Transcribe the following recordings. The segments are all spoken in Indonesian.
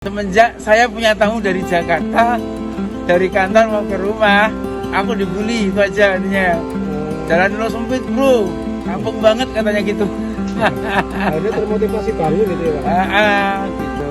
Semenjak saya punya tamu dari Jakarta, dari kantor mau ke rumah, aku dibully itu aja artinya. Jalan lo sempit bro, kampung banget katanya gitu. Akhirnya termotivasi baru gitu ya Pak? Gitu.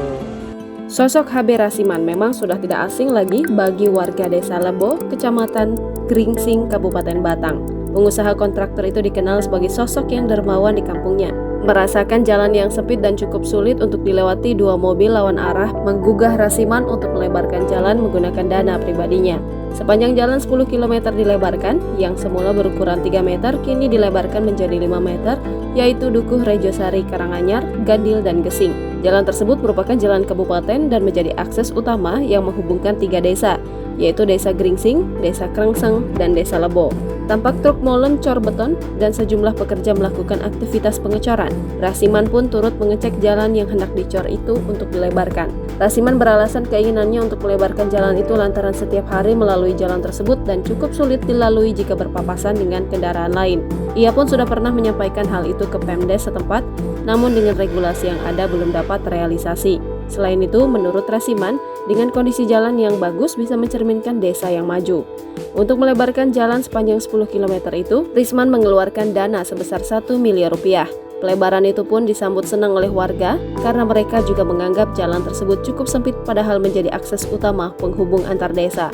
Sosok HB Rasiman memang sudah tidak asing lagi bagi warga Desa Lebo, Kecamatan Gringsing, Kabupaten Batang. Pengusaha kontraktor itu dikenal sebagai sosok yang dermawan di kampungnya. Merasakan jalan yang sempit dan cukup sulit untuk dilewati dua mobil lawan arah, menggugah Rasiman untuk melebarkan jalan menggunakan dana pribadinya. Sepanjang jalan 10 km dilebarkan, yang semula berukuran 3 meter kini dilebarkan menjadi 5 meter, yaitu Dukuh Rejosari, Karanganyar, Gandil, dan Gesing. Jalan tersebut merupakan jalan kabupaten dan menjadi akses utama yang menghubungkan 3 desa, yaitu Desa Gringsing, Desa Krengseng, dan Desa Lebo. Tampak truk molen cor beton dan sejumlah pekerja melakukan aktivitas pengecoran. Rasiman pun turut mengecek jalan yang hendak dicor itu untuk dilebarkan. Rasiman beralasan keinginannya untuk melebarkan jalan itu lantaran setiap hari melalui jalan tersebut dan cukup sulit dilalui jika berpapasan dengan kendaraan lain. Ia pun sudah pernah menyampaikan hal itu ke Pemdes setempat, namun dengan regulasi yang ada belum dapat terrealisasi. Selain itu, menurut Rasiman, dengan kondisi jalan yang bagus bisa mencerminkan desa yang maju. Untuk melebarkan jalan sepanjang 10 km itu, Risman mengeluarkan dana sebesar 1 miliar rupiah. Pelebaran itu pun disambut senang oleh warga karena mereka juga menganggap jalan tersebut cukup sempit padahal menjadi akses utama penghubung antar desa.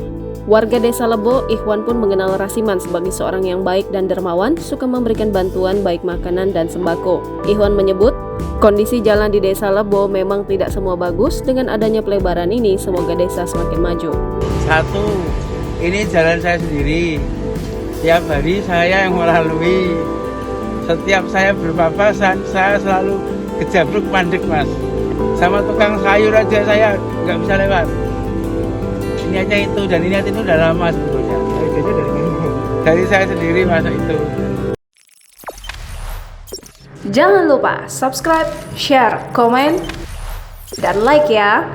Warga Desa Lebo, Ikhwan pun mengenal Rasiman sebagai seorang yang baik dan dermawan, suka memberikan bantuan baik makanan dan sembako. Ikhwan menyebut, kondisi jalan di Desa Lebo memang tidak semua bagus. Dengan adanya pelebaran ini, semoga desa semakin maju. Satu, ini jalan saya sendiri. Tiap hari saya yang melalui. Setiap saya berpapasan, saya selalu kejabluk mandek mas. Sama tukang sayur aja saya nggak bisa lewat. Ini aja itu, dan ini udah lama sebetulnya. Dari saya sendiri masa itu. Jangan lupa subscribe, share, komen, dan like ya.